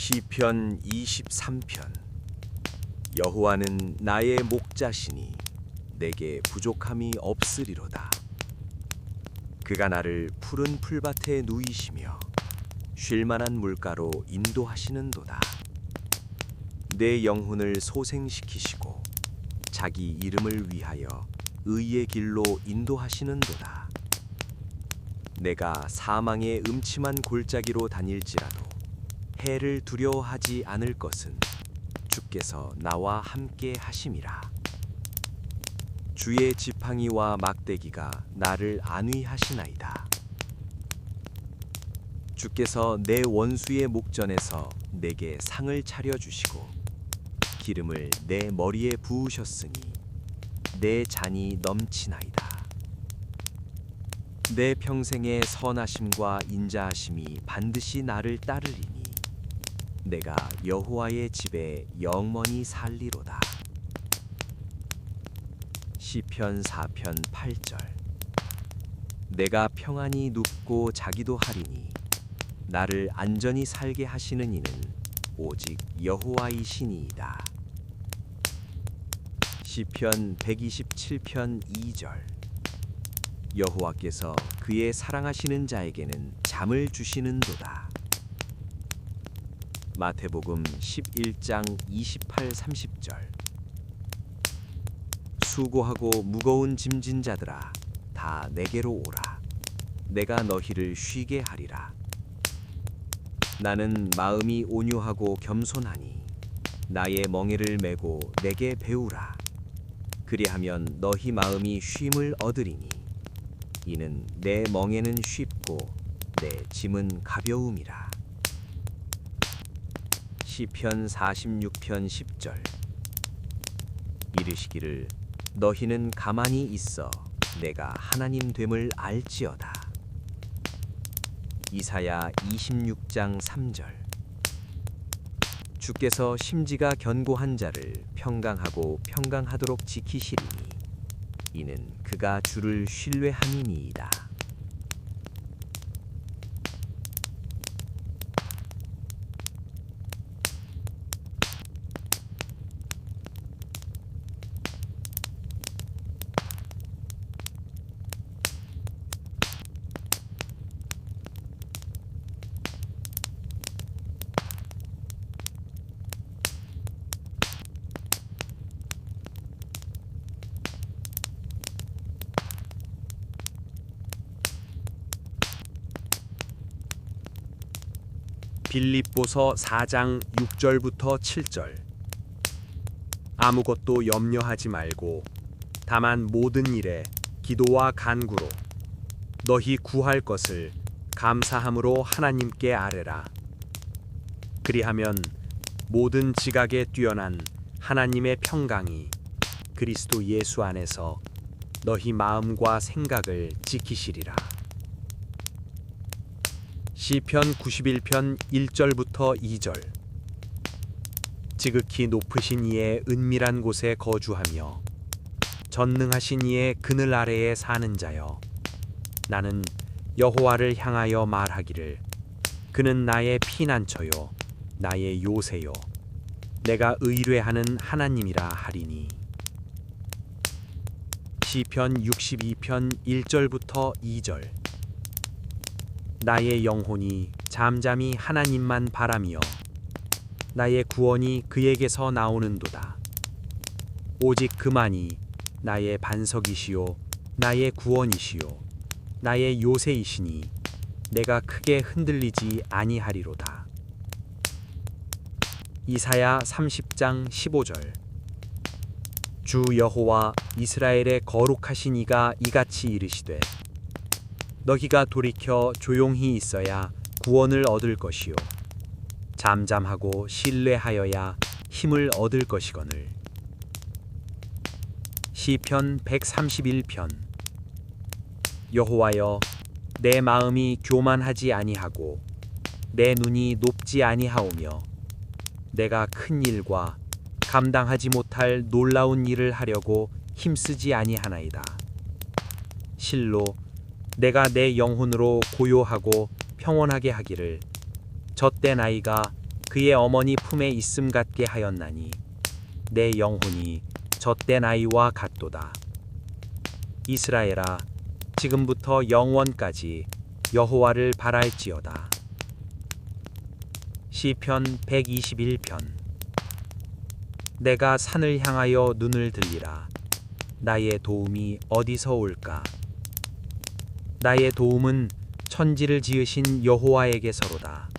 시편 23편. 여호와는 나의 목자시니 내게 부족함이 없으리로다. 그가 나를 푸른 풀밭에 누이시며 쉴 만한 물가로 인도하시는도다. 내 영혼을 소생시키시고 자기 이름을 위하여 의의 길로 인도하시는도다. 내가 사망의 음침한 골짜기로 다닐지라도 해를 두려워하지 않을 것은 주께서 나와 함께 하심이라. 주의 지팡이와 막대기가 나를 안위하시나이다. 주께서 내 원수의 목전에서 내게 상을 차려주시고 기름을 내 머리에 부으셨으니 내 잔이 넘치나이다. 내 평생의 선하심과 인자하심이 반드시 나를 따르리니 내가 여호와의 집에 영원히 살리로다. 시편 4편 8절. 내가 평안히 눕고 자기도 하리니 나를 안전히 살게 하시는 이는 오직 여호와이시니이다. 시편 127편 2절. 여호와께서 그의 사랑하시는 자에게는 잠을 주시는도다. 마태복음 11장 28-30절. 수고하고 무거운 짐진 자들아 다 내게로 오라. 내가 너희를 쉬게 하리라. 나는 마음이 온유하고 겸손하니 나의 멍에를 메고 내게 배우라. 그리하면 너희 마음이 쉼을 얻으리니 이는 내 멍에는 쉽고 내 짐은 가벼움이라. 시편 46편 10절. 이르시기를 너희는 가만히 있어 내가 하나님 됨을 알지어다. 이사야 26장 3절. 주께서 심지가 견고한 자를 평강하고 평강하도록 지키시리니 이는 그가 주를 신뢰함이니이다. 빌립보서 4장 6절부터 7절. 아무것도 염려하지 말고 다만 모든 일에 기도와 간구로 너희 구할 것을 감사함으로 하나님께 아뢰라. 그리하면 모든 지각에 뛰어난 하나님의 평강이 그리스도 예수 안에서 너희 마음과 생각을 지키시리라. 시편 91편 1절부터 2절. 지극히 높으신 이의 은밀한 곳에 거주하며 전능하신 이의 그늘 아래에 사는 자여, 나는 여호와를 향하여 말하기를 그는 나의 피난처요 나의 요새요 내가 의뢰하는 하나님이라 하리니. 시편 62편 1절부터 2절. 나의 영혼이 잠잠히 하나님만 바라며 나의 구원이 그에게서 나오는도다. 오직 그만이 나의 반석이시요 나의 구원이시요 나의 요새이시니 내가 크게 흔들리지 아니하리로다. 이사야 30장 15절. 주 여호와 이스라엘의 거룩하신 이가 이같이 이르시되 너희가 돌이켜 조용히 있어야 구원을 얻을 것이요 잠잠하고 신뢰하여야 힘을 얻을 것이거늘. 시편 131편. 여호와여, 내 마음이 교만하지 아니하고 내 눈이 높지 아니하오며 내가 큰 일과 감당하지 못할 놀라운 일을 하려고 힘쓰지 아니하나이다. 실로 내가 내 영혼으로 고요하고 평온하게 하기를 젖된 아이가 그의 어머니 품에 있음 같게 하였나니 내 영혼이 젖된 아이와 같도다. 이스라엘아, 지금부터 영원까지 여호와를 바랄지어다. 시편 121편. 내가 산을 향하여 눈을 들리라. 나의 도움이 어디서 올까? 나의 도움은 천지를 지으신 여호와에게서로다.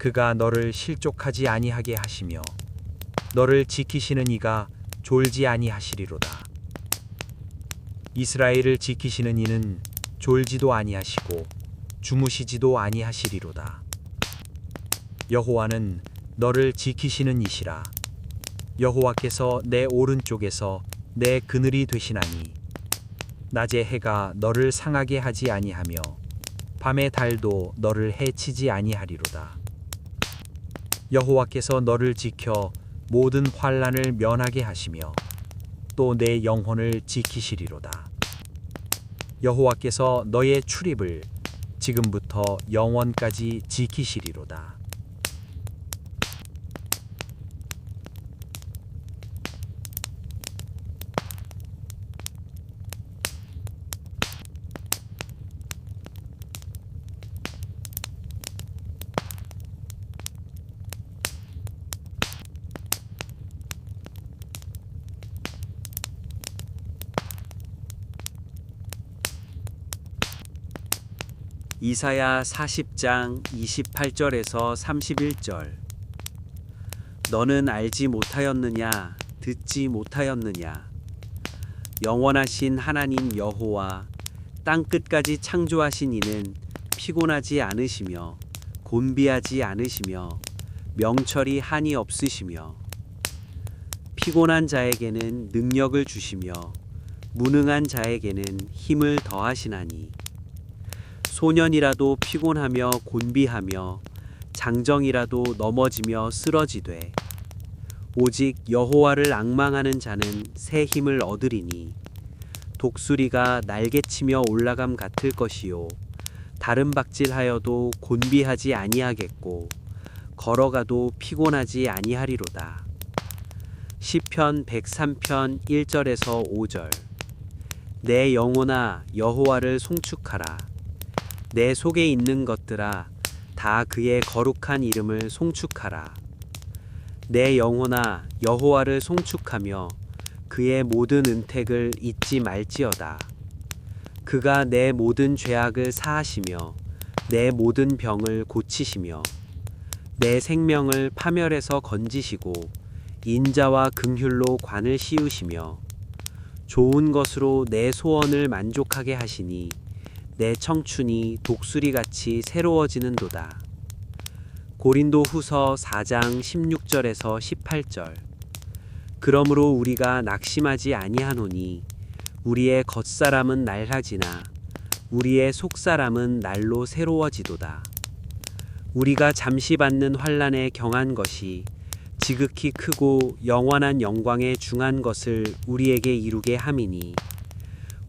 그가 너를 실족하지 아니하게 하시며 너를 지키시는 이가 졸지 아니하시리로다. 이스라엘을 지키시는 이는 졸지도 아니하시고 주무시지도 아니하시리로다. 여호와는 너를 지키시는 이시라. 여호와께서 내 오른쪽에서 내 그늘이 되시나니 낮에 해가 너를 상하게 하지 아니하며 밤의 달도 너를 해치지 아니하리로다. 여호와께서 너를 지켜 모든 환난을 면하게 하시며 또 내 영혼을 지키시리로다. 여호와께서 너의 출입을 지금부터 영원까지 지키시리로다. 이사야 40장 28절에서 31절. 너는 알지 못하였느냐, 듣지 못하였느냐. 영원하신 하나님 여호와 땅 끝까지 창조하신 이는 피곤하지 않으시며 곤비하지 않으시며 명철이 한이 없으시며 피곤한 자에게는 능력을 주시며 무능한 자에게는 힘을 더하시나니 소년이라도 피곤하며 곤비하며 장정이라도 넘어지며 쓰러지되 오직 여호와를 앙망하는 자는 새 힘을 얻으리니 독수리가 날개치며 올라감 같을 것이요 다른 박질하여도 곤비하지 아니하겠고 걸어가도 피곤하지 아니하리로다. 시편 103편 1절에서 5절. 내 영혼아 여호와를 송축하라. 내 속에 있는 것들아 다 그의 거룩한 이름을 송축하라. 내 영혼아 여호와를 송축하며 그의 모든 은택을 잊지 말지어다. 그가 내 모든 죄악을 사하시며 내 모든 병을 고치시며 내 생명을 파멸에서 건지시고 인자와 긍휼로 관을 씌우시며 좋은 것으로 내 소원을 만족하게 하시니 내 청춘이 독수리같이 새로워지는도다. 고린도 후서 4장 16절에서 18절. 그러므로 우리가 낙심하지 아니하노니 우리의 겉사람은 날하지나 우리의 속사람은 날로 새로워지도다. 우리가 잠시 받는 환난에 경한 것이 지극히 크고 영원한 영광에 중한 것을 우리에게 이루게 함이니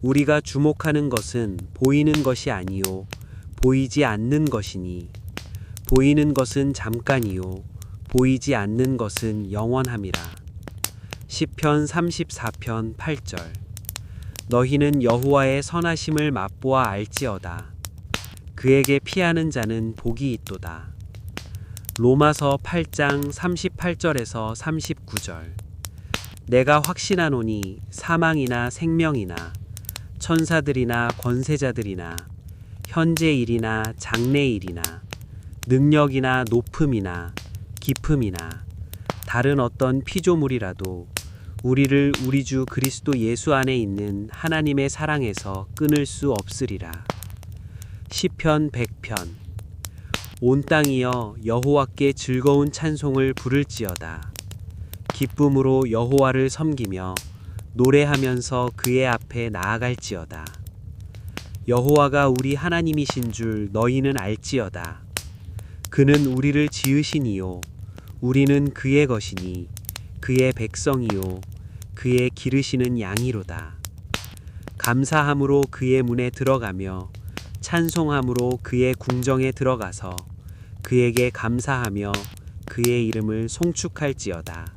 우리가 주목하는 것은 보이는 것이 아니요 보이지 않는 것이니 보이는 것은 잠깐이요 보이지 않는 것은 영원함이라. 시편 34편 8절. 너희는 여호와의 선하심을 맛보아 알지어다. 그에게 피하는 자는 복이 있도다. 로마서 8장 38절에서 39절. 내가 확신하노니 사망이나 생명이나 천사들이나 권세자들이나 현재 일이나 장래 일이나 능력이나 높음이나 깊음이나 다른 어떤 피조물이라도 우리를 우리 주 그리스도 예수 안에 있는 하나님의 사랑에서 끊을 수 없으리라. 시편 100편. 온 땅이여 여호와께 즐거운 찬송을 부를지어다. 기쁨으로 여호와를 섬기며 노래하면서 그의 앞에 나아갈지어다. 여호와가 우리 하나님이신 줄 너희는 알지어다. 그는 우리를 지으신 이요 우리는 그의 것이니 그의 백성이요 그의 기르시는 양이로다. 감사함으로 그의 문에 들어가며 찬송함으로 그의 궁정에 들어가서 그에게 감사하며 그의 이름을 송축할지어다.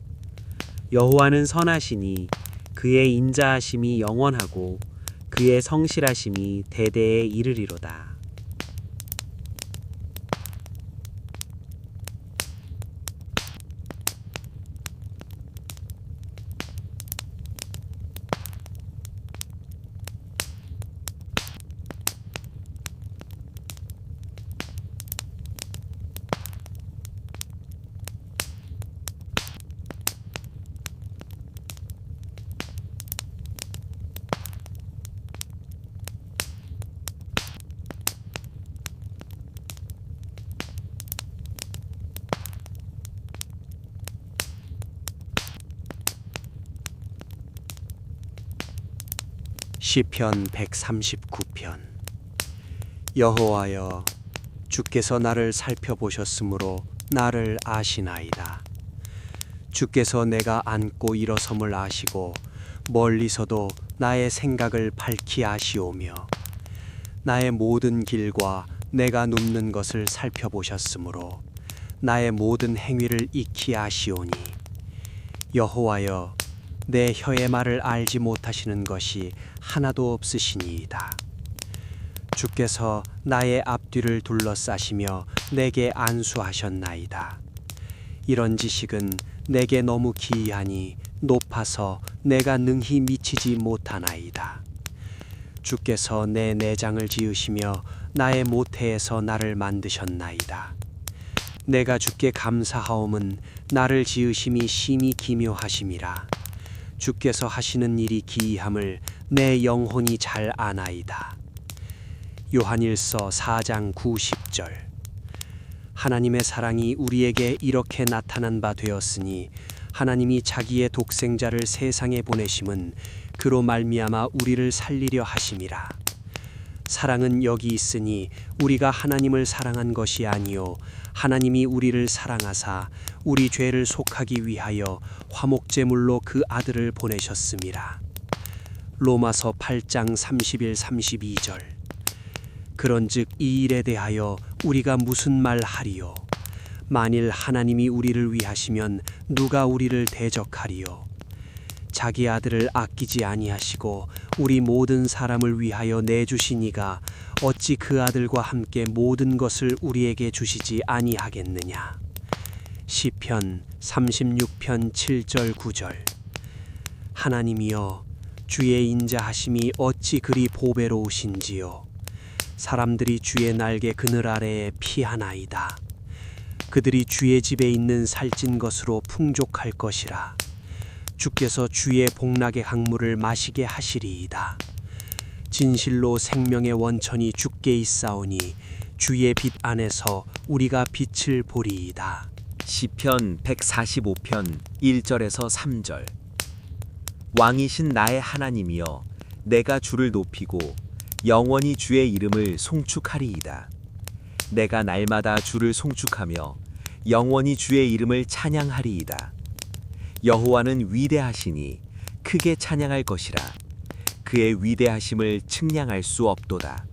여호와는 선하시니 그의 인자하심이 영원하고 그의 성실하심이 대대에 이르리로다. 시편 139편. 여호와여, 주께서 나를 살펴보셨으므로 나를 아시나이다. 주께서 내가 앉고 일어섬을 아시고 멀리서도 나의 생각을 밝히 아시오며 나의 모든 길과 내가 눕는 것을 살펴보셨으므로 나의 모든 행위를 익히 아시오니 여호와여, 내 혀의 말을 알지 못하시는 것이 하나도 없으시니이다. 주께서 나의 앞뒤를 둘러싸시며 내게 안수하셨나이다. 이런 지식은 내게 너무 기이하니 높아서 내가 능히 미치지 못하나이다. 주께서 내 내장을 지으시며 나의 모태에서 나를 만드셨나이다. 내가 주께 감사하옴은 나를 지으심이 심히 기묘하심이라. 주께서 하시는 일이 기이함을 내 영혼이 잘 아나이다. 요한일서 4장 90절. 하나님의 사랑이 우리에게 이렇게 나타난 바 되었으니 하나님이 자기의 독생자를 세상에 보내심은 그로 말미암아 우리를 살리려 하심이라. 사랑은 여기 있으니 우리가 하나님을 사랑한 것이 아니요 하나님이 우리를 사랑하사 우리 죄를 속하기 위하여 화목제물로 그 아들을 보내셨음이라. 로마서 8장 31, 32절. 그런즉 이 일에 대하여 우리가 무슨 말 하리요? 만일 하나님이 우리를 위하시면 누가 우리를 대적하리요? 자기 아들을 아끼지 아니하시고 우리 모든 사람을 위하여 내주신 이가 어찌 그 아들과 함께 모든 것을 우리에게 주시지 아니하겠느냐. 시편 36편 7절 9절. 하나님이여, 주의 인자하심이 어찌 그리 보배로우신지요. 사람들이 주의 날개 그늘 아래에 피하나이다. 그들이 주의 집에 있는 살찐 것으로 풍족할 것이라. 주께서 주의 복락의 강물을 마시게 하시리이다. 진실로 생명의 원천이 주께 있사오니 주의 빛 안에서 우리가 빛을 보리이다. 시편 145편 1절에서 3절. 왕이신 나의 하나님이여, 내가 주를 높이고 영원히 주의 이름을 송축하리이다. 내가 날마다 주를 송축하며 영원히 주의 이름을 찬양하리이다. 여호와는 위대하시니 크게 찬양할 것이라. 그의 위대하심을 측량할 수 없도다.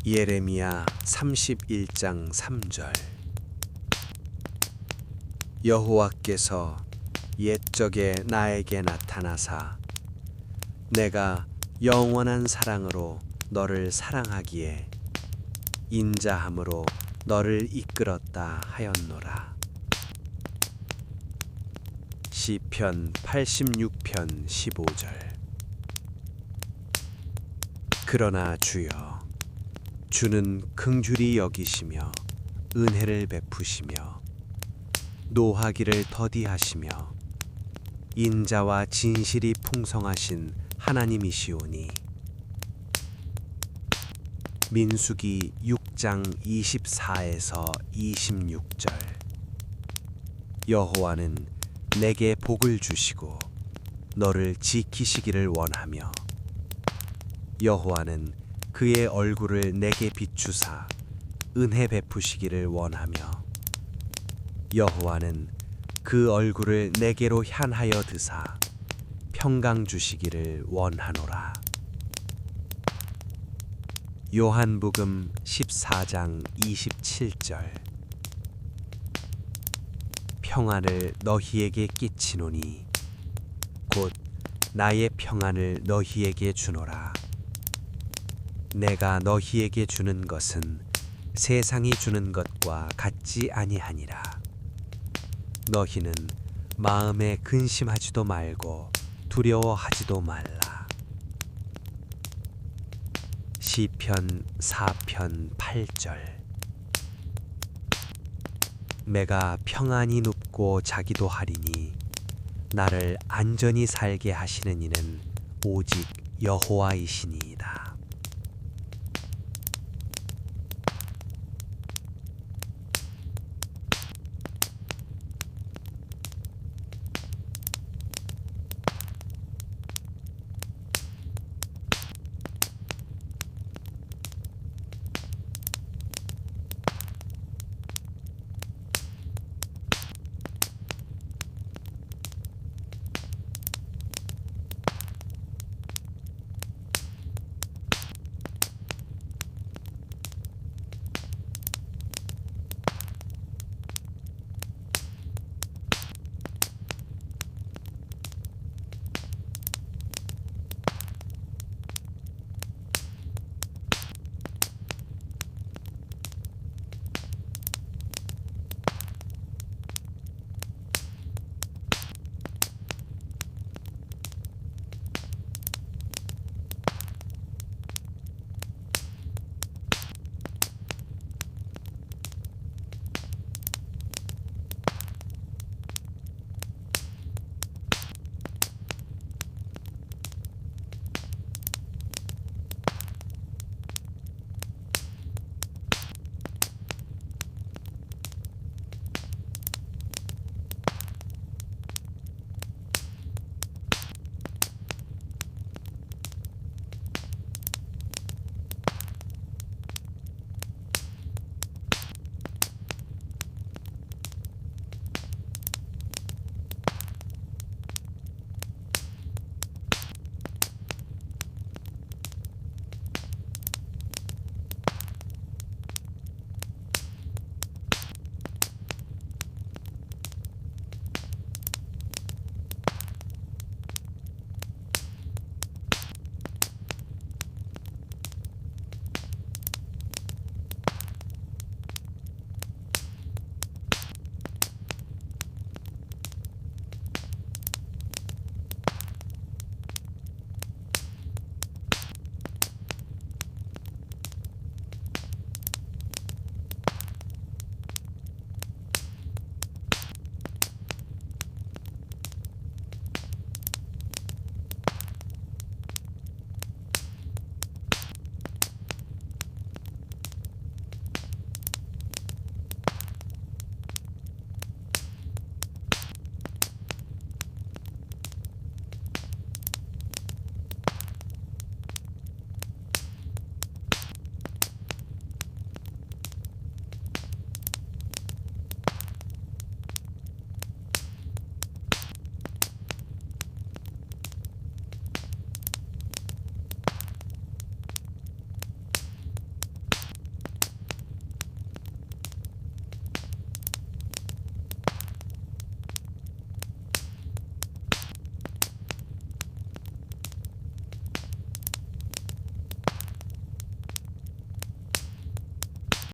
예레미야 31장 3절. 여호와께서 옛적에 나에게 나타나사 내가 영원한 사랑으로 너를 사랑하기에 인자함으로 너를 이끌었다 하였노라. 시편 86편 15절. 그러나 주여, 주는 긍휼히 여기시며 은혜를 베푸시며 노하기를 더디하시며 인자와 진실이 풍성하신 하나님이시오니. 민수기 6장 24에서 26절. 여호와는 내게 복을 주시고 너를 지키시기를 원하며 여호와는 그의 얼굴을 내게 비추사 은혜 베푸시기를 원하며 여호와는 그 얼굴을 내게로 향하여 드사 평강 주시기를 원하노라. 요한복음 14장 27절. 평안을 너희에게 끼치노니 곧 나의 평안을 너희에게 주노라. 내가 너희에게 주는 것은 세상이 주는 것과 같지 아니하니라. 너희는 마음에 근심하지도 말고 두려워하지도 말라. 시편 4편 8절. 내가 평안히 눕고 자기도 하리니 나를 안전히 살게 하시는 이는 오직 여호와이시니이다.